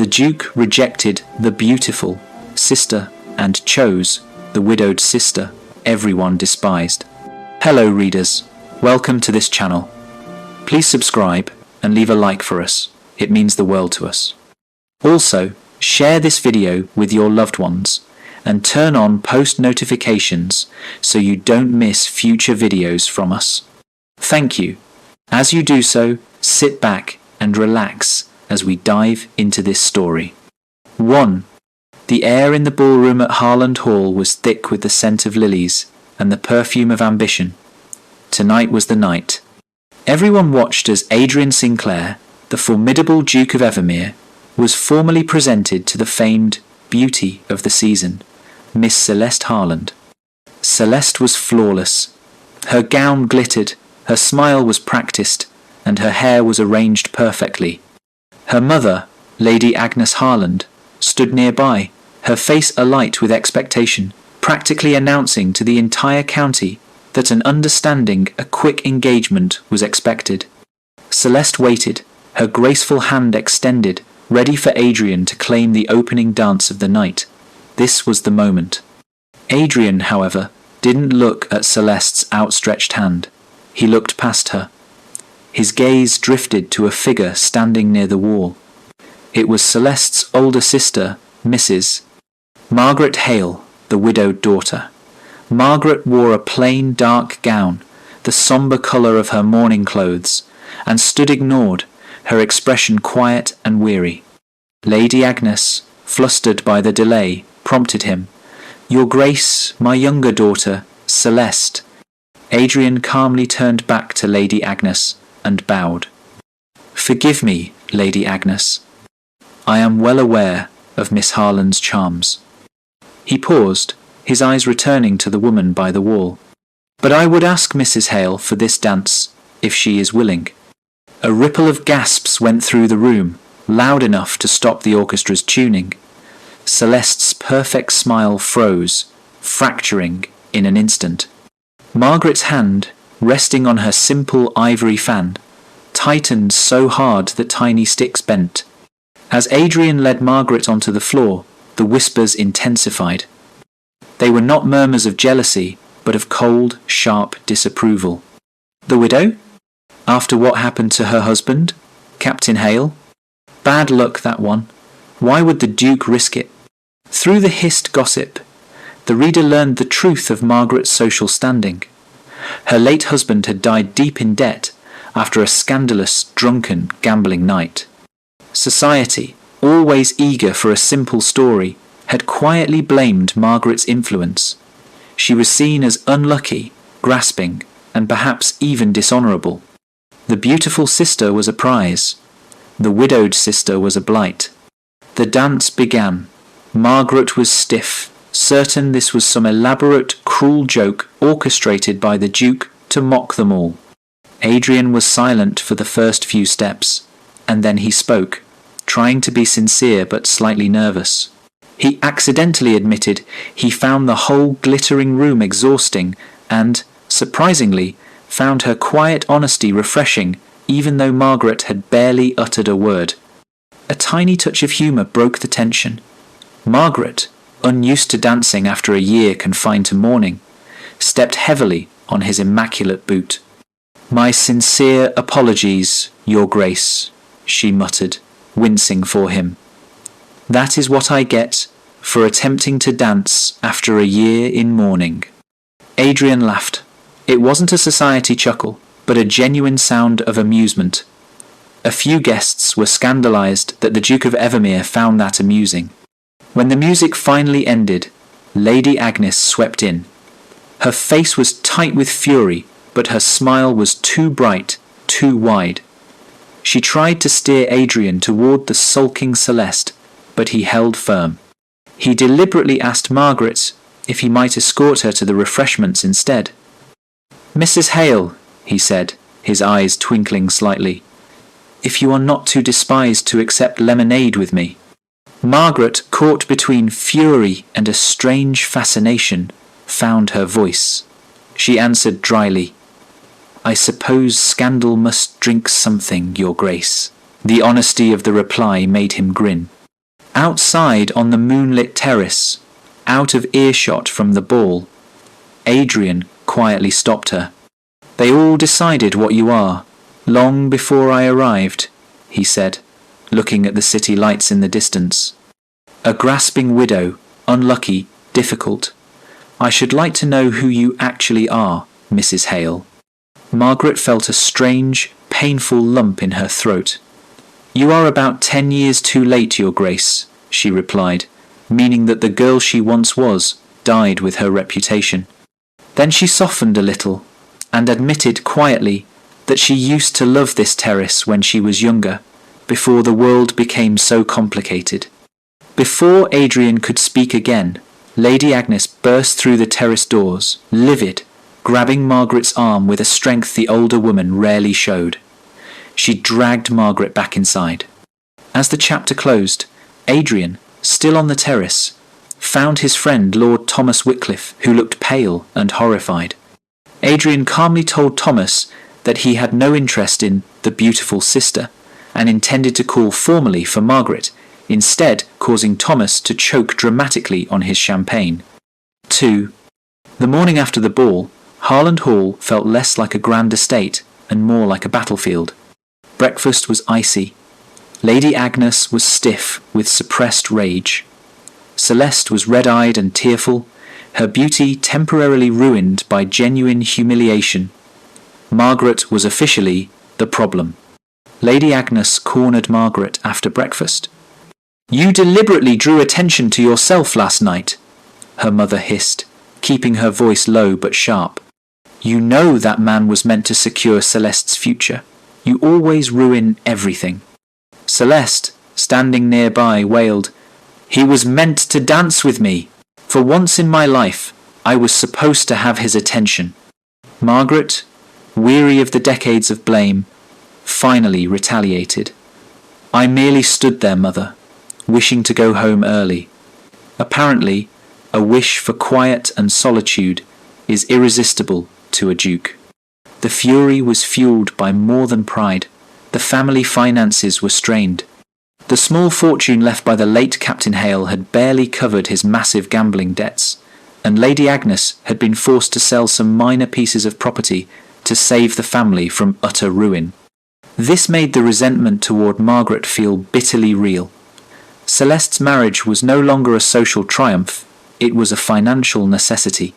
The Duke rejected the beautiful sister and chose the widowed sister everyone despised. Hello readers, welcome to this channel. Please subscribe and leave a like for us. It means the world to us. Also, share this video with your loved ones and turn on post notifications so you don't miss future videos from us. Thank you. As you do so, sit back and relax as we dive into this story. 1. The air in the ballroom at Harland Hall was thick with the scent of lilies and the perfume of ambition. Tonight was the night. Everyone watched as Adrian Sinclair, the formidable Duke of Evermere, was formally presented to the famed beauty of the season, Miss Celeste Harland. Celeste was flawless. Her gown glittered, her smile was practiced, and her hair was arranged perfectly. Her mother, Lady Agnes Harland, stood nearby, her face alight with expectation, practically announcing to the entire county that an understanding, a quick engagement was expected. Celeste waited, her graceful hand extended, ready for Adrian to claim the opening dance of the night. This was the moment. Adrian, however, didn't look at Celeste's outstretched hand. He looked past her. His gaze drifted to a figure standing near the wall. It was Celeste's older sister, Mrs. Margaret Hale, the widowed daughter. Margaret wore a plain dark gown, the sombre colour of her mourning clothes, and stood ignored, her expression quiet and weary. Lady Agnes, flustered by the delay, prompted him. "Your Grace, my younger daughter, Celeste." Adrian calmly turned back to Lady Agnes and bowed. "Forgive me, Lady Agnes. I am well aware of Miss Harland's charms." He paused, his eyes returning to the woman by the wall. "But I would ask Mrs. Hale for this dance, if she is willing." A ripple of gasps went through the room, loud enough to stop the orchestra's tuning. Celeste's perfect smile froze, fracturing in an instant. Margaret's hand, resting on her simple ivory fan, tightened so hard that tiny sticks bent. As Adrian led Margaret onto the floor, the whispers intensified. They were not murmurs of jealousy, but of cold, sharp disapproval. The widow? After what happened to her husband, Captain Hale? Bad luck, that one. Why would the Duke risk it? Through the hissed gossip, the reader learned the truth of Margaret's social standing. Her late husband had died deep in debt after a scandalous, drunken, gambling night. Society, always eager for a simple story, had quietly blamed Margaret's influence. She was seen as unlucky, grasping, and perhaps even dishonourable. The beautiful sister was a prize. The widowed sister was a blight. The dance began. Margaret was stiff, certain this was some elaborate, cruel joke orchestrated by the Duke to mock them all. Adrian was silent for the first few steps, and then he spoke, trying to be sincere but slightly nervous. He accidentally admitted he found the whole glittering room exhausting and, surprisingly, found her quiet honesty refreshing even though Margaret had barely uttered a word. A tiny touch of humour broke the tension. Margaret, unused to dancing after a year confined to mourning, stepped heavily on his immaculate boot. "My sincere apologies, Your Grace," she muttered, wincing for him. "That is what I get for attempting to dance after a year in mourning." Adrian laughed. It wasn't a society chuckle, but a genuine sound of amusement. A few guests were scandalized that the Duke of Evermere found that amusing. When the music finally ended, Lady Agnes swept in. Her face was tight with fury, but her smile was too bright, too wide. She tried to steer Adrian toward the sulking Celeste, but he held firm. He deliberately asked Margaret if he might escort her to the refreshments instead. "Mrs. Hale," he said, his eyes twinkling slightly, "if you are not too despised to accept lemonade with me." Margaret, caught between fury and a strange fascination, found her voice. She answered dryly, "I suppose scandal must drink something, Your Grace." The honesty of the reply made him grin. Outside on the moonlit terrace, out of earshot from the ball, Adrian quietly stopped her. "They all decided what you are, long before I arrived," he said, looking at the city lights in the distance. "A grasping widow, unlucky, difficult. I should like to know who you actually are, Mrs. Hale." Margaret felt a strange, painful lump in her throat. "You are about 10 years too late, Your Grace," she replied, meaning that the girl she once was died with her reputation. Then she softened a little, and admitted quietly that she used to love this terrace when she was younger, before the world became so complicated. Before Adrian could speak again, Lady Agnes burst through the terrace doors, livid, grabbing Margaret's arm with a strength the older woman rarely showed. She dragged Margaret back inside. As the chapter closed, Adrian, still on the terrace, found his friend Lord Thomas Wycliffe, who looked pale and horrified. Adrian calmly told Thomas that he had no interest in the beautiful sister, and intended to call formally for Margaret, instead causing Thomas to choke dramatically on his champagne. 2. The morning after the ball, Harland Hall felt less like a grand estate and more like a battlefield. Breakfast was icy. Lady Agnes was stiff with suppressed rage. Celeste was red-eyed and tearful, her beauty temporarily ruined by genuine humiliation. Margaret was officially the problem. Lady Agnes cornered Margaret after breakfast. "You deliberately drew attention to yourself last night," her mother hissed, keeping her voice low but sharp. "You know that man was meant to secure Celeste's future. You always ruin everything." Celeste, standing nearby, wailed, "He was meant to dance with me. For once in my life, I was supposed to have his attention." Margaret, weary of the decades of blame, finally retaliated. "I merely stood there, Mother, wishing to go home early." Apparently, a wish for quiet and solitude is irresistible to a duke. The fury was fueled by more than pride. The family finances were strained. The small fortune left by the late Captain Hale had barely covered his massive gambling debts, and Lady Agnes had been forced to sell some minor pieces of property to save the family from utter ruin. This made the resentment toward Margaret feel bitterly real. Celeste's marriage was no longer a social triumph, it was a financial necessity.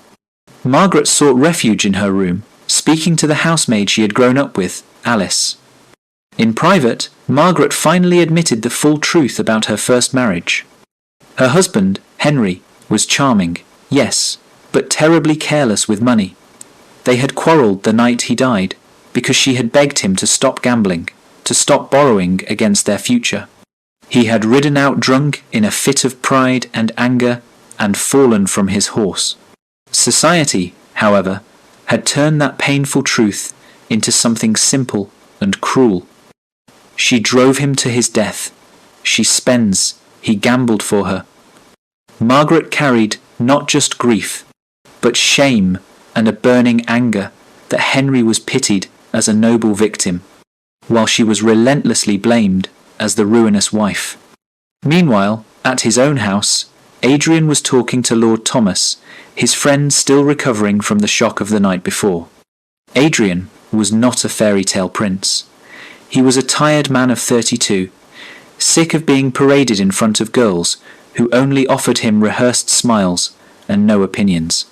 Margaret sought refuge in her room, speaking to the housemaid she had grown up with, Alice. In private, Margaret finally admitted the full truth about her first marriage. Her husband, Henry, was charming, yes, but terribly careless with money. They had quarrelled the night he died, because she had begged him to stop gambling, to stop borrowing against their future. He had ridden out drunk in a fit of pride and anger and fallen from his horse. Society, however, had turned that painful truth into something simple and cruel. She drove him to his death. She spends, he gambled for her. Margaret carried not just grief, but shame and a burning anger that Henry was pitied as a noble victim, while she was relentlessly blamed as the ruinous wife. Meanwhile, at his own house, Adrian was talking to Lord Thomas, his friend still recovering from the shock of the night before. Adrian was not a fairy tale prince. He was a tired man of 32, sick of being paraded in front of girls who only offered him rehearsed smiles and no opinions.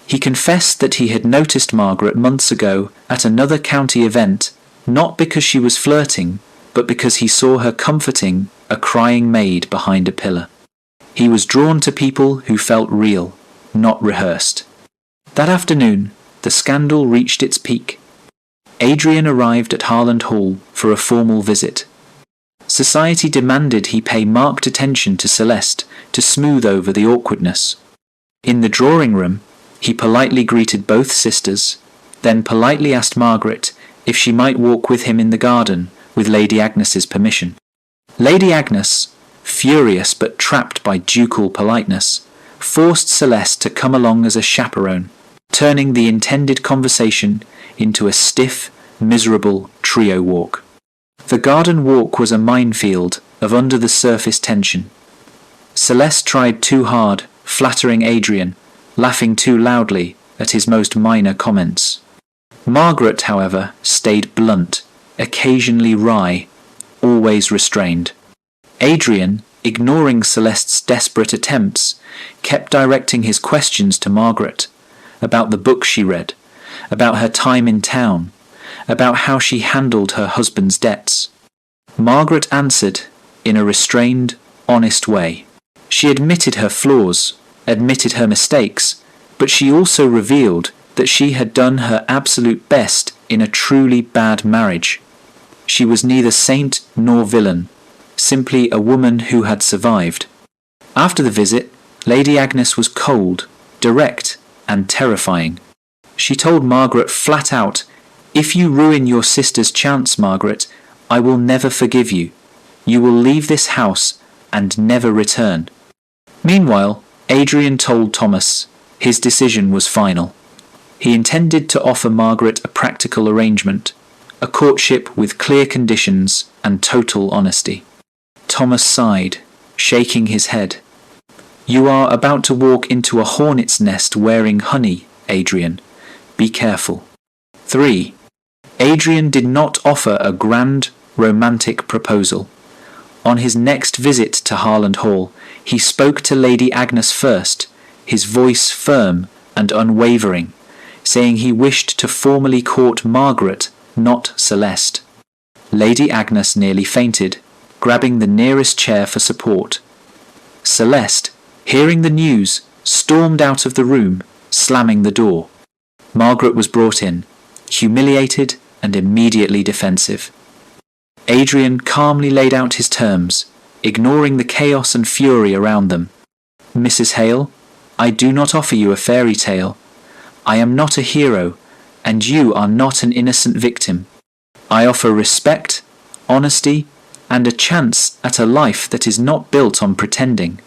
He confessed that he had noticed Margaret months ago at another county event, not because she was flirting, but because he saw her comforting a crying maid behind a pillar. He was drawn to people who felt real, not rehearsed. That afternoon, the scandal reached its peak. Adrian arrived at Harland Hall for a formal visit. Society demanded he pay marked attention to Celeste to smooth over the awkwardness. In the drawing room, he politely greeted both sisters, then politely asked Margaret if she might walk with him in the garden with Lady Agnes's permission. Lady Agnes, furious but trapped by ducal politeness, forced Celeste to come along as a chaperone, turning the intended conversation into a stiff, miserable trio walk. The garden walk was a minefield of under-the-surface tension. Celeste tried too hard, flattering Adrian, laughing too loudly at his most minor comments. Margaret, however, stayed blunt, occasionally wry, always restrained. Adrian, ignoring Celeste's desperate attempts, kept directing his questions to Margaret, about the books she read, about her time in town, about how she handled her husband's debts. Margaret answered in a restrained, honest way. She admitted her flaws, admitted her mistakes, but she also revealed that she had done her absolute best in a truly bad marriage. She was neither saint nor villain, simply a woman who had survived. After the visit, Lady Agnes was cold, direct, and terrifying. She told Margaret flat out, "If you ruin your sister's chance, Margaret, I will never forgive you. You will leave this house and never return." Meanwhile, Adrian told Thomas his decision was final. He intended to offer Margaret a practical arrangement, a courtship with clear conditions and total honesty. Thomas sighed, shaking his head. "You are about to walk into a hornet's nest wearing honey, Adrian. Be careful." 3. Adrian did not offer a grand, romantic proposal. On his next visit to Harland Hall, he spoke to Lady Agnes first, his voice firm and unwavering, saying he wished to formally court Margaret, not Celeste. Lady Agnes nearly fainted, grabbing the nearest chair for support. Celeste, hearing the news, stormed out of the room, slamming the door. Margaret was brought in, humiliated and immediately defensive. Adrian calmly laid out his terms, ignoring the chaos and fury around them. "Mrs. Hale, I do not offer you a fairy tale. I am not a hero, and you are not an innocent victim. I offer respect, honesty, and a chance at a life that is not built on pretending."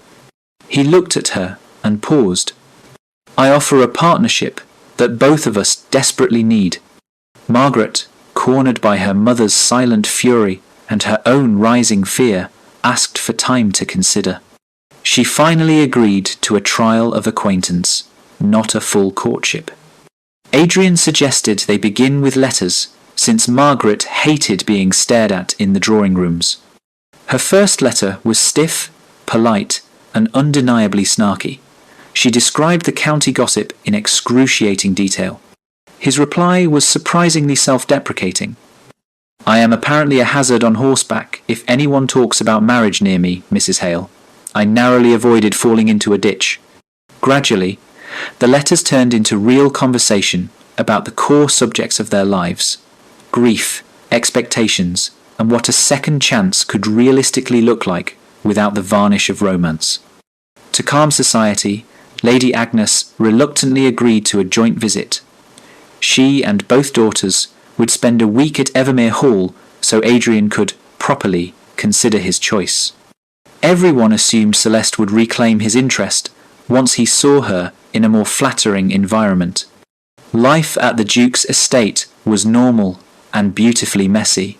He looked at her and paused. "I offer a partnership that both of us desperately need." Margaret, cornered by her mother's silent fury and her own rising fear, asked for time to consider. She finally agreed to a trial of acquaintance, not a full courtship. Adrian suggested they begin with letters, since Margaret hated being stared at in the drawing rooms. Her first letter was stiff, polite, and undeniably snarky. She described the county gossip in excruciating detail. His reply was surprisingly self-deprecating. "I am apparently a hazard on horseback if anyone talks about marriage near me, Mrs. Hale. I narrowly avoided falling into a ditch." Gradually, the letters turned into real conversation about the core subjects of their lives: grief, expectations, and what a second chance could realistically look like without the varnish of romance. To calm society, Lady Agnes reluctantly agreed to a joint visit. She and both daughters would spend a week at Evermere Hall so Adrian could, properly, consider his choice. Everyone assumed Celeste would reclaim his interest once he saw her in a more flattering environment. Life at the Duke's estate was normal and beautifully messy.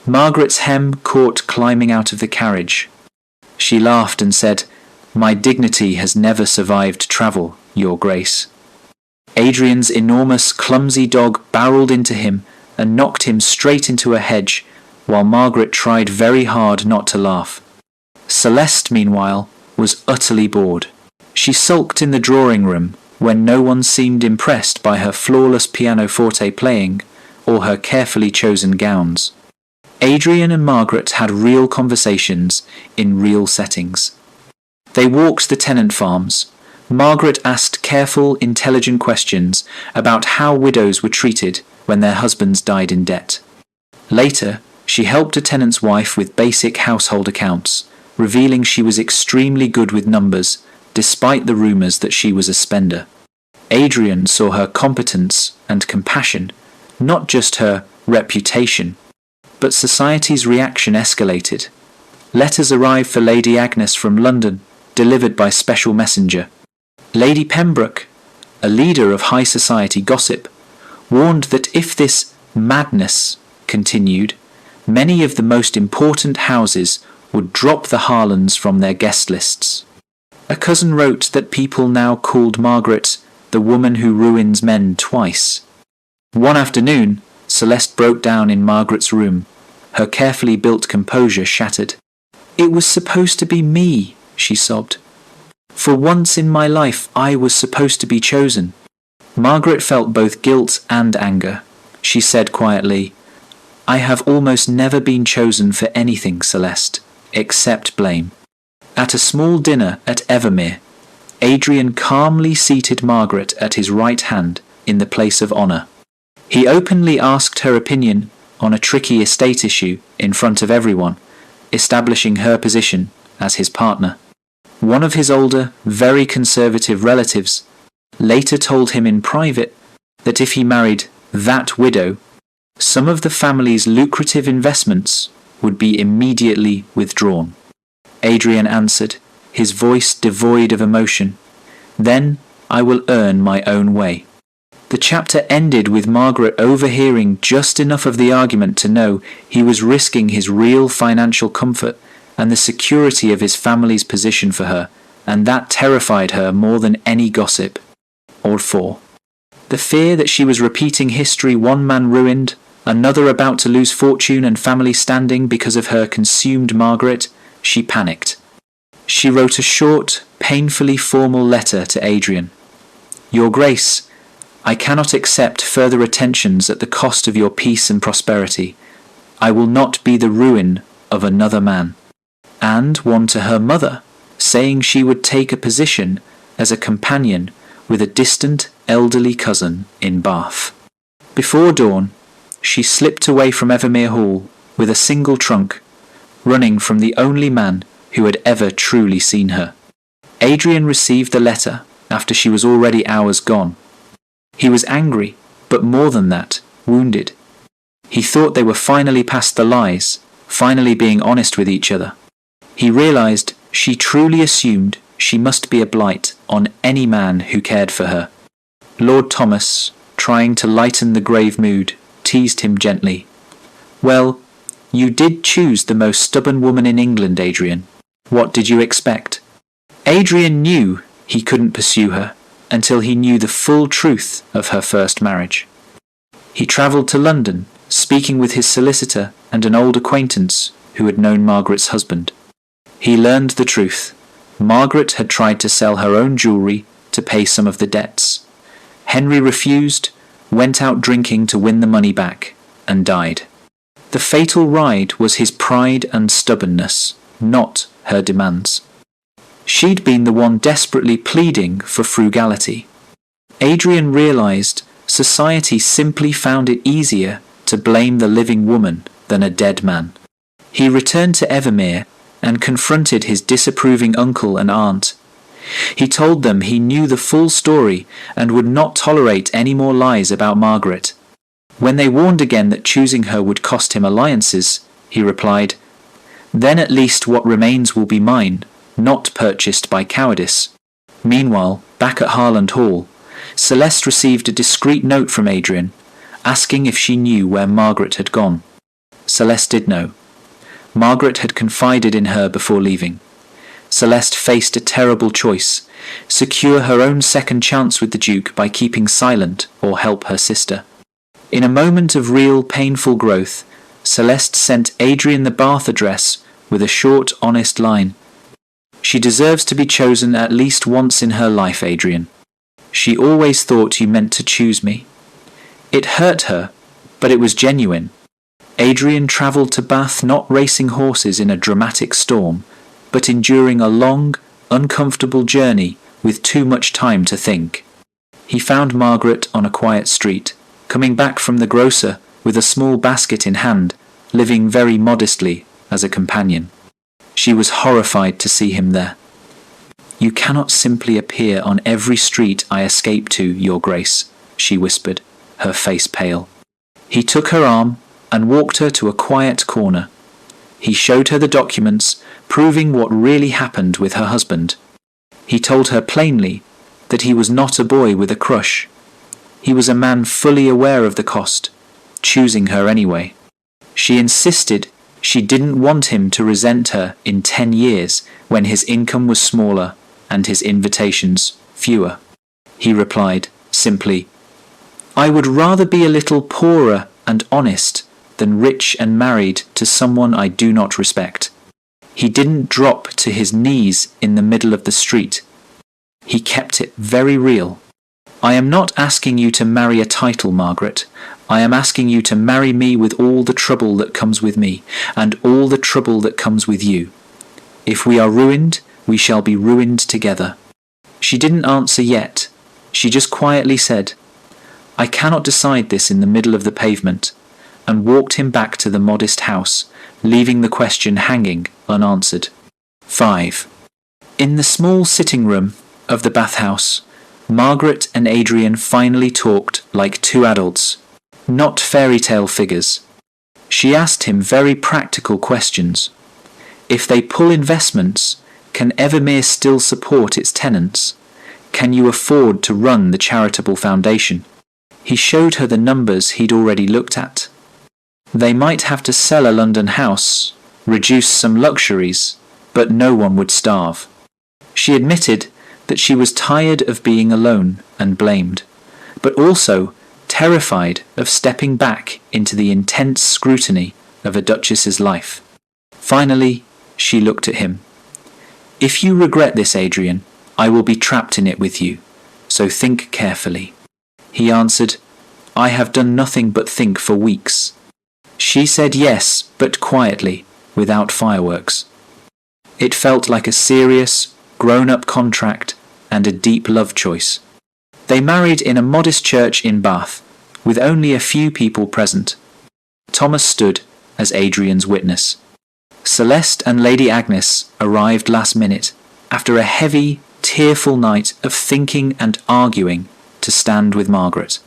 Margaret's hem caught climbing out of the carriage. She laughed and said, "My dignity has never survived travel, Your Grace." Adrian's enormous, clumsy dog barreled into him and knocked him straight into a hedge, while Margaret tried very hard not to laugh. Celeste, meanwhile, was utterly bored. She sulked in the drawing room when no one seemed impressed by her flawless pianoforte playing or her carefully chosen gowns. Adrian and Margaret had real conversations in real settings. They walked the tenant farms. Margaret asked careful, intelligent questions about how widows were treated when their husbands died in debt. Later, she helped a tenant's wife with basic household accounts, revealing she was extremely good with numbers, despite the rumours that she was a spender. Adrian saw her competence and compassion, not just her reputation. But society's reaction escalated. Letters arrived for Lady Agnes from London, delivered by special messenger. Lady Pembroke, a leader of high society gossip, warned that if this madness continued, many of the most important houses would drop the Harlands from their guest lists. A cousin wrote that people now called Margaret the woman who ruins men twice. One afternoon, Celeste broke down in Margaret's room, her carefully built composure shattered. "It was supposed to be me," she sobbed. "For once in my life I was supposed to be chosen." Margaret felt both guilt and anger. She said quietly, "I have almost never been chosen for anything, Celeste, except blame." At a small dinner at Evermere, Adrian calmly seated Margaret at his right hand in the place of honour. He openly asked her opinion on a tricky estate issue in front of everyone, establishing her position as his partner. One of his older, very conservative relatives later told him in private that if he married that widow, some of the family's lucrative investments would be immediately withdrawn. Adrian answered, his voice devoid of emotion, "Then I will earn my own way." The chapter ended with Margaret overhearing just enough of the argument to know he was risking his real financial comfort and the security of his family's position for her, and that terrified her more than any gossip. Or 4. The fear that she was repeating history one man ruined, another about to lose fortune and family standing because of her consumed Margaret, she panicked. She wrote a short, painfully formal letter to Adrian. "Your Grace, I cannot accept further attentions at the cost of your peace and prosperity. I will not be the ruin of another man." And one to her mother, saying she would take a position as a companion with a distant elderly cousin in Bath. Before dawn, she slipped away from Evermere Hall with a single trunk, running from the only man who had ever truly seen her. Adrian received the letter after she was already hours gone. He was angry, but more than that, wounded. He thought they were finally past the lies, finally being honest with each other. He realized she truly assumed she must be a blight on any man who cared for her. Lord Thomas, trying to lighten the grave mood, teased him gently. "Well, you did choose the most stubborn woman in England, Adrian. What did you expect?" Adrian knew he couldn't pursue her until he knew the full truth of her first marriage. He travelled to London, speaking with his solicitor and an old acquaintance who had known Margaret's husband. He learned the truth. Margaret had tried to sell her own jewellery to pay some of the debts. Henry refused, went out drinking to win the money back, and died. The fatal ride was his pride and stubbornness, not her demands. She'd been the one desperately pleading for frugality. Adrian realized society simply found it easier to blame the living woman than a dead man. He returned to Evermere and confronted his disapproving uncle and aunt. He told them he knew the full story and would not tolerate any more lies about Margaret. When they warned again that choosing her would cost him alliances, he replied, "Then at least what remains will be mine, not purchased by cowardice." Meanwhile, back at Harland Hall, Celeste received a discreet note from Adrian, asking if she knew where Margaret had gone. Celeste did know. Margaret had confided in her before leaving. Celeste faced a terrible choice: secure her own second chance with the Duke by keeping silent or help her sister. In a moment of real painful growth, Celeste sent Adrian the Bath address with a short, honest line. "She deserves to be chosen at least once in her life, Adrian. She always thought you meant to choose me." It hurt her, but it was genuine. Adrian travelled to Bath not racing horses in a dramatic storm, but enduring a long, uncomfortable journey with too much time to think. He found Margaret on a quiet street, coming back from the grocer with a small basket in hand, living very modestly as a companion. She was horrified to see him there. "You cannot simply appear on every street I escape to, Your Grace," she whispered, her face pale. He took her arm and walked her to a quiet corner. He showed her the documents, proving what really happened with her husband. He told her plainly that he was not a boy with a crush. He was a man fully aware of the cost, choosing her anyway. She insisted she didn't want him to resent her in 10 years when his income was smaller and his invitations fewer. He replied simply, "I would rather be a little poorer and honest than rich and married to someone I do not respect." He didn't drop to his knees in the middle of the street. He kept it very real. "I am not asking you to marry a title, Margaret. I am asking you to marry me with all the trouble that comes with me, and all the trouble that comes with you. If we are ruined, we shall be ruined together." She didn't answer yet. She just quietly said, "I cannot decide this in the middle of the pavement," and walked him back to the modest house, leaving the question hanging unanswered. 5. In the small sitting room of the bathhouse, Margaret and Adrian finally talked like two adults, not fairy tale figures. She asked him very practical questions. If they pull investments, can Evermere still support its tenants? Can you afford to run the charitable foundation? He showed her the numbers he'd already looked at. They might have to sell a London house, reduce some luxuries, but no one would starve. She admitted that she was tired of being alone and blamed, but also terrified of stepping back into the intense scrutiny of a duchess's life. Finally, she looked at him. "If you regret this, Adrian, I will be trapped in it with you, so think carefully." He answered, "I have done nothing but think for weeks." She said yes, but quietly, without fireworks. It felt like a serious, grown-up contract and a deep love choice. They married in a modest church in Bath, with only a few people present. Thomas stood as Adrian's witness. Celeste and Lady Agnes arrived last minute, after a heavy, tearful night of thinking and arguing, to stand with Margaret.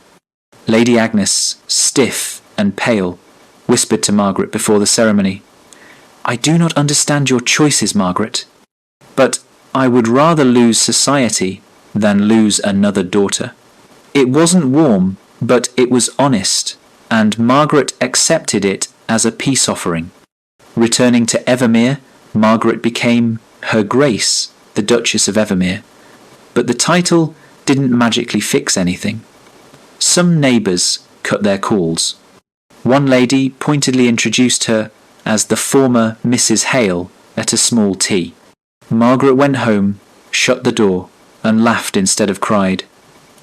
Lady Agnes, stiff and pale, whispered to Margaret before the ceremony, "I do not understand your choices, Margaret, but I would rather lose society than lose another daughter." It wasn't warm, but it was honest, and Margaret accepted it as a peace offering. Returning to Evermere, Margaret became Her Grace, the Duchess of Evermere, but the title didn't magically fix anything. Some neighbours cut their calls. One lady pointedly introduced her as the former Mrs. Hale at a small tea. Margaret went home, shut the door, and laughed instead of cried.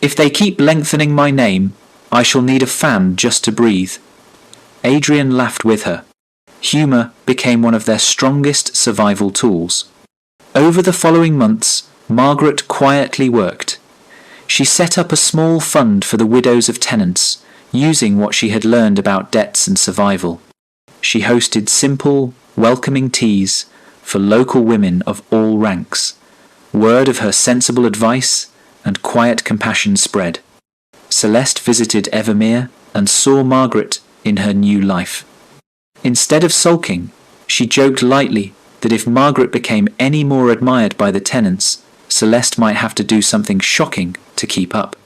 "If they keep lengthening my name, I shall need a fan just to breathe." Adrian laughed with her. Humour became one of their strongest survival tools. Over the following months, Margaret quietly worked. She set up a small fund for the widows of tenants, using what she had learned about debts and survival. She hosted simple, welcoming teas for local women of all ranks. Word of her sensible advice and quiet compassion spread. Celeste visited Evermere and saw Margaret in her new life. Instead of sulking, she joked lightly that if Margaret became any more admired by the tenants, Celeste might have to do something shocking to keep up.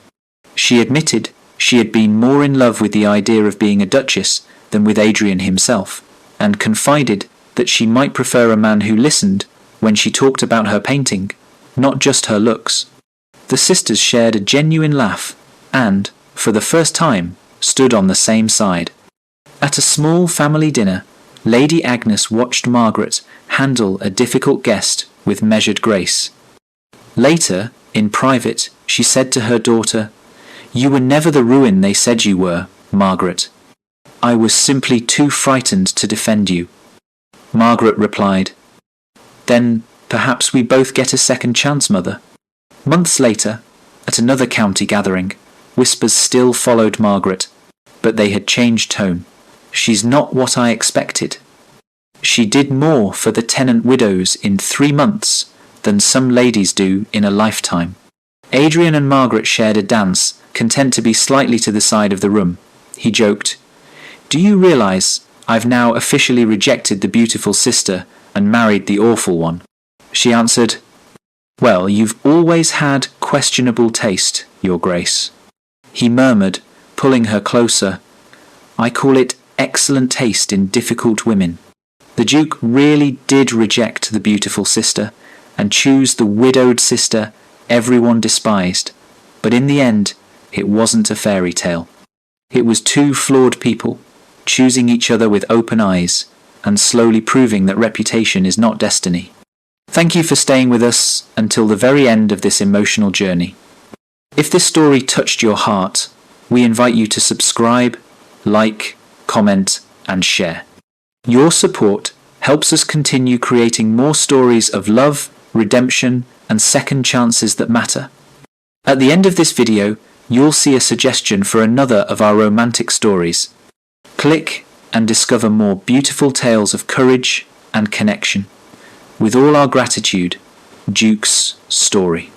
She admitted she had been more in love with the idea of being a duchess than with Adrian himself, and confided that she might prefer a man who listened when she talked about her painting, not just her looks. The sisters shared a genuine laugh and, for the first time, stood on the same side. At a small family dinner, Lady Agnes watched Margaret handle a difficult guest with measured grace. Later, in private, she said to her daughter, "You were never the ruin they said you were, Margaret. I was simply too frightened to defend you." Margaret replied, "Then perhaps we both get a second chance, Mother." Months later, at another county gathering, whispers still followed Margaret, but they had changed tone. "She's not what I expected. She did more for the tenant widows in 3 months than some ladies do in a lifetime." Adrian and Margaret shared a dance, content to be slightly to the side of the room. He joked, "Do you realise I've now officially rejected the beautiful sister and married the awful one?" She answered, "Well, you've always had questionable taste, Your Grace." He murmured, pulling her closer, "I call it excellent taste in difficult women." The Duke really did reject the beautiful sister, and choose the widowed sister everyone despised. But in the end, it wasn't a fairy tale. It was two flawed people, choosing each other with open eyes, and slowly proving that reputation is not destiny. Thank you for staying with us until the very end of this emotional journey. If this story touched your heart, we invite you to subscribe, like, comment, and share. Your support helps us continue creating more stories of love, redemption, and second chances that matter. At the end of this video, you'll see a suggestion for another of our romantic stories. Click and discover more beautiful tales of courage and connection. With all our gratitude, Duke's Story.